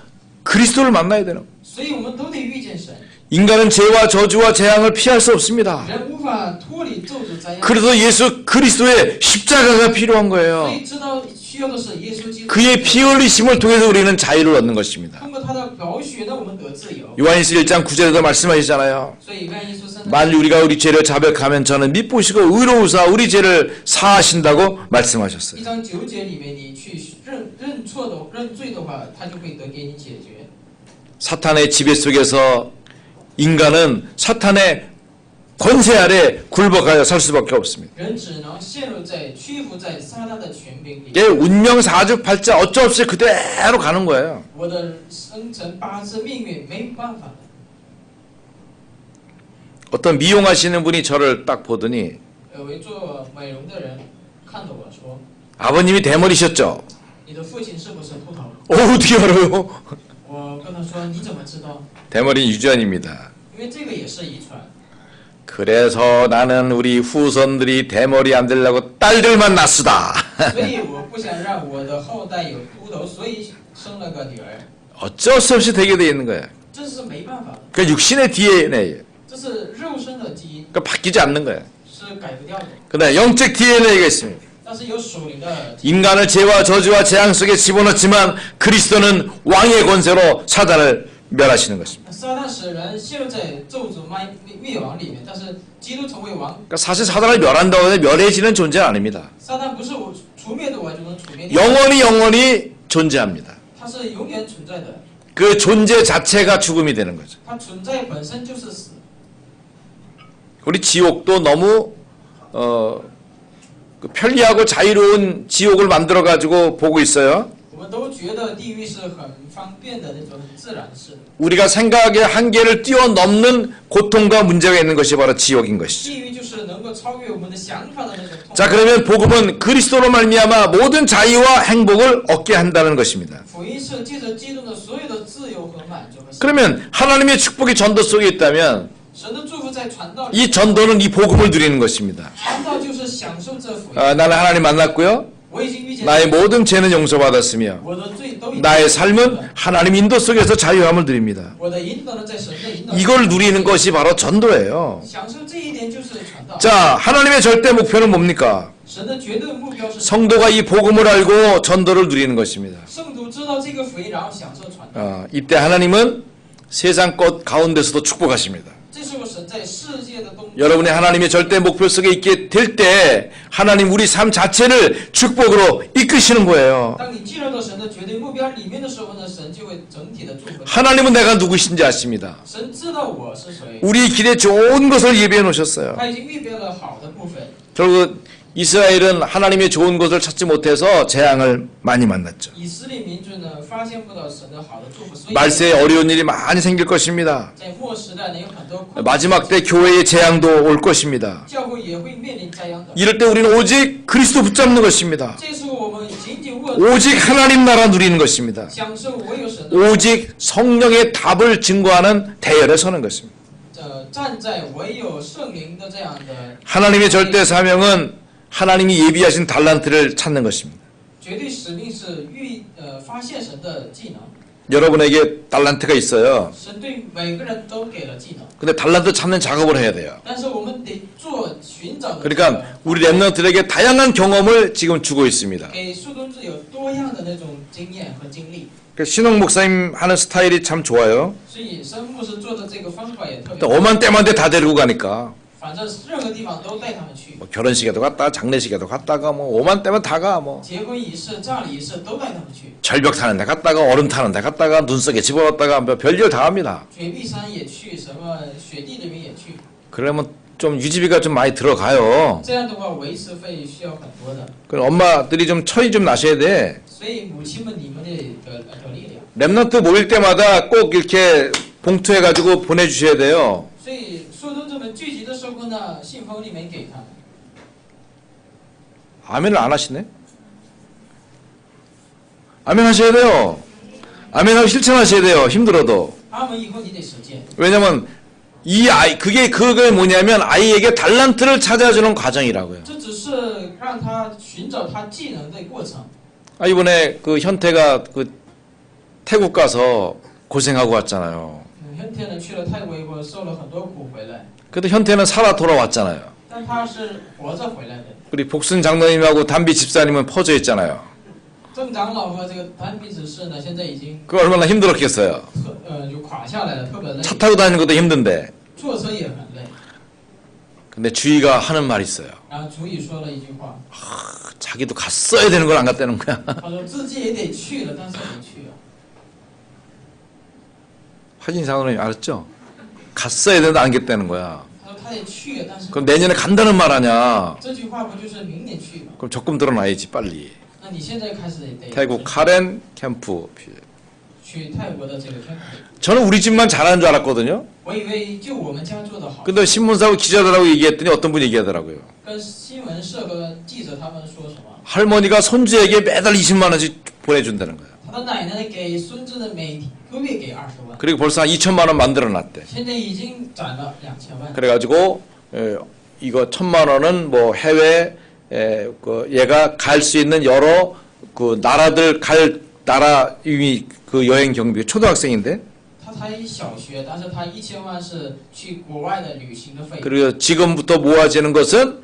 그리스도를 만나야 되는 거예요. 所以我们都得遇见神。 인간은 죄와 저주와 재앙을 피할 수 없습니다. 人无法脱离咒诅灾殃， 그래서 예수 그리스도의 십자가가 필요한 所 거예요. 以知道需要的是耶稣基督， 그의 피 흘리심을 통해서 우리는 자유를 얻는 것입니다. 通过他的宝血让我们得自由。 요한일서 1장 9절에도 말씀하시잖아요. 所以约翰一书3章 만일 우리가 우리 죄를 자백하면 저는 믿보시고 의로우사 우리 죄를 사하신다고 말씀하셨어요. 1章9节里面，你去认错的认罪的话，他就会得给你解决。 사탄의 지배 속에서 인간은 사탄의 권세 아래 굴복하여 살 수밖에 없습니다. 人只能陷入在屈服在撒旦的权柄里。 이게 운명 사주팔자 어쩔 수 없이 그대로 가는 거예요. 我的生辰八字命运没办法的。 어떤 미용하시는 분이 저를 딱 보더니 有位做美容的人看着我说 아버님이 대머리셨죠? ：“你的父亲是不是秃头 어떻게 알아요? ？”我跟他说：“你怎么知道？ 대머리는 유전입니다. 因为这个也是遗传。 그래서 나는 우리 후손들이 대머리 안 되려고 딸들만 낳수다. 所以我不想让我的后代有秃头，所以生了个女儿。 어쩔 수 없이 되게 돼 있는 거야. 这是没办法的， 그 육신의 DNA. 这是肉身的基因， 그러니까 바뀌지 않는 거야. 是改不掉的。 그러나 영적 DNA가 있습니다. 但是有属灵的基因， 인간을 죄와 저주와 재앙 속에 집어넣지만 그리스도는 왕의 권세로 사단을 멸하시는 것입니다. 撒旦使人陷入在咒诅灭亡里面，但是基督成为王。 그러니까 사실 사단을 멸한다고 해서 멸해지는 존재는 아닙니다. 撒旦不是我除灭的我就能除灭掉， 영원히 존재합니다. 它是永远存在的， 그 존재 자체가 죽음이 되는 거죠. 它存在本身就是死。 우리 지옥도 너무 그 편리하고 자유로운 지옥을 만들어 가지고 보고 있어요. 我们都觉得地狱是很方便的那种很自然式的， 우리가 생각의 한계를 뛰어넘는 고통과 문제가 있는 것이 바로 지옥인 것이죠. 地狱就是能够超越我们的想法的那种痛。 자, 그러면 복음은 그리스도로 말미암아 모든 자유와 행복을 얻게 한다는 것입니다. 福音是借着基督的所有的自由和满足和幸福。 그러면 하나님의 축복이 전도 속에 있다면 神的祝福在传道里， 이 전도는 이 복음을 누리는 것입니다. 传道就是享受这福音。 나는 하나님 만났고요. 我已经遇见 나의 모든 죄는 용서받았으며 我的罪都已经 나의 삶은 하나님 인도 속에서 자유함을 누립니다. 我的引导呢在神的引导。 이걸 누리는 것이 바로 전도예요. 享受这一点就是传道。 자, 하나님의 절대 목표는 뭡니까? 神的绝对目标是 성도가 이 복음을 알고 전도를 누리는 것입니다. 圣徒知道这个福音，然后享受传道。 이때 하나님은 세상 것 가운데서도 축복하십니다. 这时候神在世界的东， 여러분이 하나님의 절대 목표 속에 있게 될 때 하나님 우리 삶 자체를 축복으로 이끄시는 거예요. 当你进入到神的绝对目标里面的时候呢，神就会整体的祝福你。 하나님은 내가 누구신지 아십니다. 神知道我是谁， 우리 길에 좋은 것을 예비해 놓으셨어요. 他已经预备了好的部分。 결국 이스라엘은 하나님의 좋은 것을 찾지 못해서 재앙을 많이 만났죠. 以色列民族呢，发现不到神的好的祝福，所以 말세에 어려운 일이 많이 생길 것입니다. 在末时代呢，有很多困难， 마지막 때 교회의 재앙도 올 것입니다. 教会也会面临灾殃的。 이럴 때 우리는 오직 그리스도 붙잡는 것입니다. 这时候我们紧紧握 오직 하나님 나라 누리는 것입니다. 享受唯有神的， 오직 성령의 답을 증거하는 대열에 서는 것입니다. 站在唯有圣灵的这样的 하나님의 절대 사명은 하나님이 예비하신 달란트를 찾는 것입니다. 绝对使命是发现神的技能。 여러분에게 달란트가 있어요. 神对每个人都给了技能， 근데 달란트 찾는 작업을 해야 돼요. 但是我们得做寻找的。 그러니까 우리 렘넌트들에게 다양한 경험을 지금 주고 있습니다. 给树墩子有多样的那种经验和经历， 신홍 목사님 하는 스타일이 참 좋아요. 所以申牧师做的这个方法也特别 또 。 오만 때만데 다 데리고 가니까 反正任何地方都带他们去， 뭐 결혼식에도 갔다가 장례식에도 갔다가 뭐 오만 때면 다 가 뭐 结婚仪式、葬礼仪式都带他们去， 절벽 타는 데 갔다가 얼음 타는 데 갔다가 눈 속에 집어넣었다가 뭐 별일 다 합니다. 雪碧山也去，什么雪地里面也去。 그러면 좀 유지비가 좀 많이 들어가요. 这样的话，维持费需要很多的， 그럼 엄마들이 좀 처리 좀 나셔야 돼. 所以母亲们，你们得力量。 렘넌트 모일 때마다 꼭 이렇게 봉투해가지고 보내주셔야 돼요. 所以树墩子们聚集的时候呢，信封里面给他们。 아멘을 안 하시네? 아멘 하셔야 돼요. 아멘하고 실천하셔야 돼요. 힘들어도. 阿门以后你得实践。 왜냐면 이 아이 그게 뭐냐면 아이에게 달란트를 찾아주는 과정이라고요. 这只是让他寻找他技能的过程。 이번에 그 현태가 그 태국 가서 고생하고 왔잖아요. 현태는 去了泰国以后受了很多苦回来， 그래도 현태는 살아 돌아왔잖아요. 但他是活着回来的。 우리 복순 장로님하고 담비 집사님은 퍼져 있잖아요. 郑长老和这个谭比执事呢，现在已经 그거 얼마나 힘들었겠어요. 就垮下来了，特别累， 차 타고 다니는 것도 힘든데. 坐车也很累。 근데 주의가 하는 말이 있어요. 然后主语说了一句话， 자기도 갔어야 되는 걸 안 갔다는 거야. 他说自己也得去了，但是没去啊。 화진 장로님 알았죠? 갔어야 되는데 안 갔다는 거야. 他说他得去了，但是 그럼 내년에 간다는 말 아니야. 这句话不就是明年去吗？ 그럼 적금 들어놔야지 빨리. 那你现在开始也得 태국 카렌 캠프. 去泰国的这个天。 저는 우리 집만 잘하는 줄 알았거든요. 我以为就我们家做得好， 근데 신문사하고 기자들하고 얘기했더니 어떤 분이 얘기하더라고요. 跟新闻社和记者他们说什么？ 할머니가 손주에게 매달 20만 원씩 보내준다는 거야. 他的奶奶给孙子的每个月给20万， 그리고 벌써 한 2천만 원 만들어놨대. 现在已经攒了2000万。 그래가지고 이거 1,000만 원은 뭐 해외 얘가 갈 수 있는 여러 그 나라들 갈 나라 이미 그 여행 경비 초등학생인데 他才小学，但是他1000万是去国外的旅行的费用。 그리고 지금부터 모아지는 것은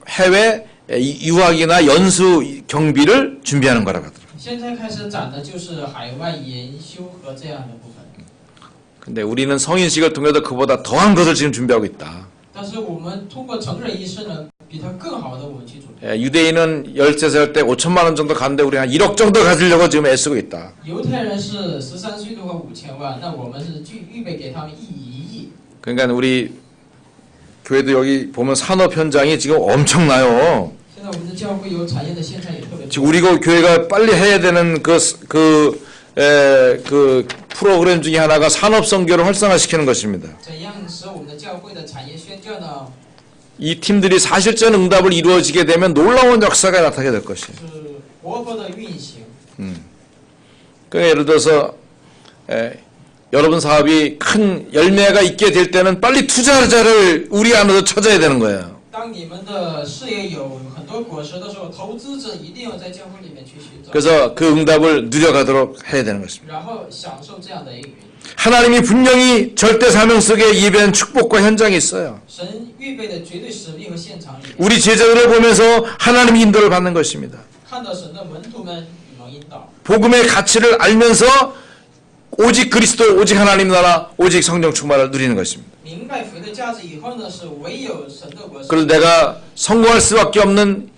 해외 유학이나 연수 경비를 준비하는 거라고 하더라고요. 现在开始攒的就是海外研修和这样的部分。 근데 우리는 성인식을 통해서 그보다 더한 것을 지금 준비하고 있다. 但是我们通过成人仪式呢，比他更好的我们去准备。 유대인은 13살 때 5천만 원 정도 가는데 우리 한 1억 정도 가지려고 지금 애쓰고 있다. 犹太人是13岁的话5000万，那我们是预备给他们1亿。 그러니까 우리 교회도 여기 보면 산업 현장이 지금 엄청나요. 现在我们的教会有产业的现象也特别多。 지금 우리 교회가 빨리 해야 되는 그 프로그램 중에 하나가 산업 선교를 활성화시키는 것입니다. 怎样使我们的教会的产业宣教呢？ 이 팀들이 사실전 응답을 이루어지게 되면 놀라운 역사가 나타나게 될 것이에요. 是活泼的运行。 그러니까 예를 들어서 여러분 사업이 큰 열매가 있게 될 때는 빨리 투자자를 우리 안에서 찾아야 되는 거예요. 当你们的事业有很多果实的时候，投资者一定要在教会里面去寻找， 그래서 그 응답을 누려가도록 해야 되는 것입니다. 然后享受这样的应允。 하나님이 분명히 절대 사명 속에 예배한 축복과 현장이 있어요. 神预备的绝对使命和现场里面， 우리 제자들을 보면서 하나님의 인도를 받는 것입니다. 看到神的门徒们与蒙引导， 복음의 가치를 알면서 오직 그리스도, 오직 하나님 나라, 오직 성령 충만을 누리는 것입니다. 明白福的价值以后呢，是唯有神的国。 그래서 내가 성공할 수밖에 없는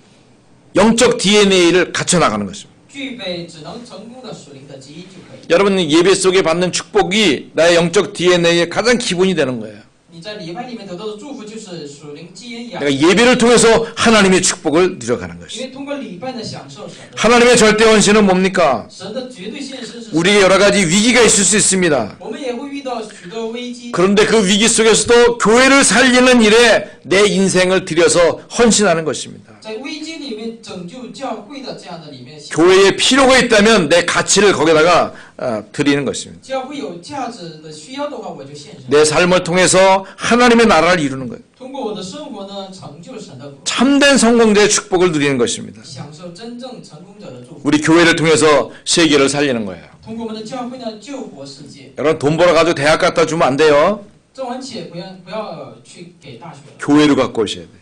영적 DNA를 갖춰 나가는 것입니다. 具备只能成功的属灵的基因就可以。 여러분 예배 속에 받는 축복이 나의 영적 DNA의 가장 기본이 되는 거예요. 你在礼拜里面得到的祝福就是属灵基因养， 내가 예배를 통해서 하나님의 축복을 누려가는 因 것입니다. 为通过礼拜的享受神的。 하나님의 절대 헌신은 뭡니까? 神的绝对现实是， 우리에게 여러 가지 위기가 있을 수 있습니다. 我们也会遇到许多危机。 그런데 그 위기 속에서도 교회를 살리는 일에 내 인생을 들여서 헌신하는 것입니다. 在危机里面拯救教会的这样的里面， 교회에 필요가 있다면 내 가치를 거기다가 드리는 것입니다. 教会有价值的需要的话，我就献身。 내 삶을 통해서 하나님의 나라를 이루는 거예요. 通过我的生活呢，成就神的国， 참된 성공자의 축복을 누리는 것입니다. 享受真正成功者的祝福。 우리 교회를 통해서 세계를 살리는 거예요. 通过我们的教会呢，救活世界。 여러분 돈 벌어가지고 대학 갖다 주면 안 돼요. 挣完钱不要去给大学， 교회로 갖고 오셔야 돼요.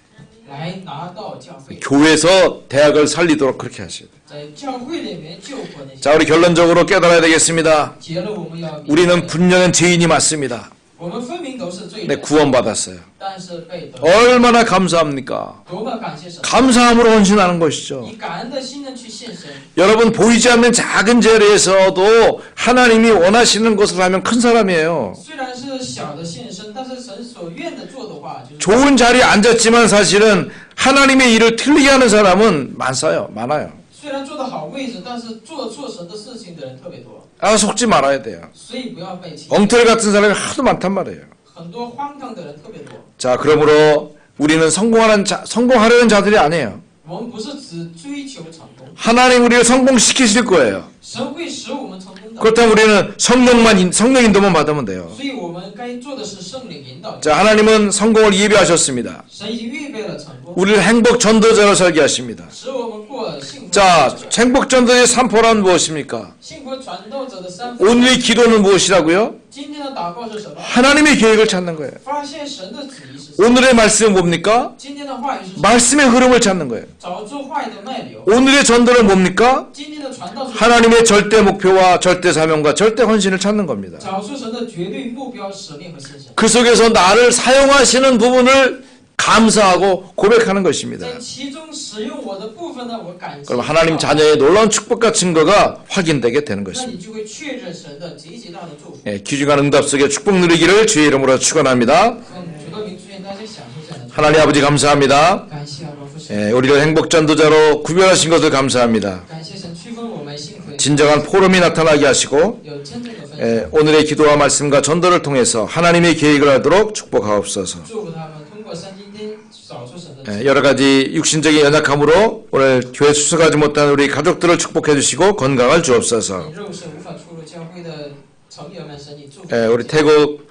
来拿到教会， 교회에서 대학을 살리도록 그렇게 하셔야 돼요. 在教会里面救活那些。 자, 우리 결론적으로 깨달아야 되겠습니다. 结了，我们要明白 우리는 분명한 죄인이 맞습니다. 我们分明都是罪 네, 人， 구원받았어요. 但是被得， 얼마나 감사합니까? 多么感谢神！ 감사함으로 헌신하는 것이죠. 以感恩的心呢去献身。 여러분 보이지 않는 작은 죄에서도 하나님이 원하시는 것을 하면 큰 사람이에요. 虽然是小的献身，但是神所愿的做的话，就是 좋은 자리에 앉았지만 사실은 하나님의 일을 틀리게 하는 사람은 많아요. 虽然坐的好位置，但是做错神的事情的人特别多， 속지 말아야 돼요. 所以不要被欺。 엉터리 같은 사람이 하도 많단 말이에요. 很多荒唐的人特别多。 자, 그러므로 우리는 성공하려는 자들이 아니에요. 我们不是只追求成功， 하나님 우리를 성공시키실 거예요. 神会使我们成功的。 그렇다면 우리는 성령 인도만 받으면 돼요. 所以我们该做的是圣灵引导。 자, 하나님은 성공을 예비하셨습니다. 神已经预备了成功。 우리를 행복 전도자로 살게 하십니다. 使我们过幸福 자, 的生活 행복 전도의 3포란 무엇입니까? 幸福传道者的三 오늘의 기도는 무엇이라고요? 今天的祷告是什么？ 하나님의 계획을 찾는 거예요. 发现神的旨意是什么？ 오늘의 말씀은 뭡니까? 今天的话语是什么？ 말씀의 흐름을 찾는 거예요. 找出话语的脉流。 오늘의 전도는 뭡니까? 今天的传道是 하나님의 절대 목표와 절대 사명과 절대 헌신을 찾는 겁니다. 找出神的绝对目标、使命和信心。 그 속에서 나를 사용하시는 부분을 감사하고 고백하는 것입니다. 在其中使用我的部分呢，我感谢。 그럼 하나님 자녀의 놀라운 축복과 증거가 확인되게 되는 那 것입니다. 你就会确认神的极其大的祝福。 예, 귀중한 응답 속에 축복 누리기를 주의 이름으로 축원합니다. 主的名祝愿大家享受这样的祝福。 하나님 아버지 감사합니다. 感谢阿罗父神， 예, 우리를 행복 전도자로 구별하신 것을 감사합니다. 感谢神区分我们幸福的 진정한 포럼이 나타나게 하시고 有真正的分享， 예, 오늘의 기도와 말씀과 전도를 통해서 하나님의 계획을 하도록 축복하옵소서. 祝福他们通过三今天找出神的旨意。 예, 여러 가지 육신적인 연약함으로 오늘 교회 출석하지 못한 우리 가족들을 축복해 주시고 건강을 주옵소서. 肉是无法出入教会的成员们，神你祝福。 예, 우리 태국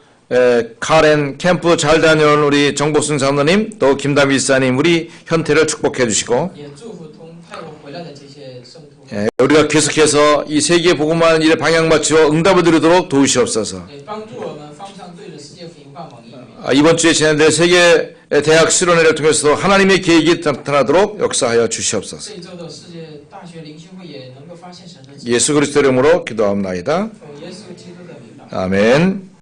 카렌 캠프 잘 다녀온 우리 정복순 장로님 또 김다미 일사님 우리 현태를 축복해 주시고 也祝福同派我回来的这些圣徒， 예, 우리가 계속해서 이 세계 복음화하는 일에 방향 맞추어 응답을 드리도록 도우시옵소서. 也帮助我们方向对着世界福音化蒙应允。 이번 주에 진행될 세계 대학 수련회를 통해서도 하나님의 계획이 나타나도록 역사하여 주시옵소서. 这一周的世界大学灵修会也能够发现神的旨意。 예수 그리스도 이름으로 기도합니다. 奉耶稣基督的名祷。 아멘.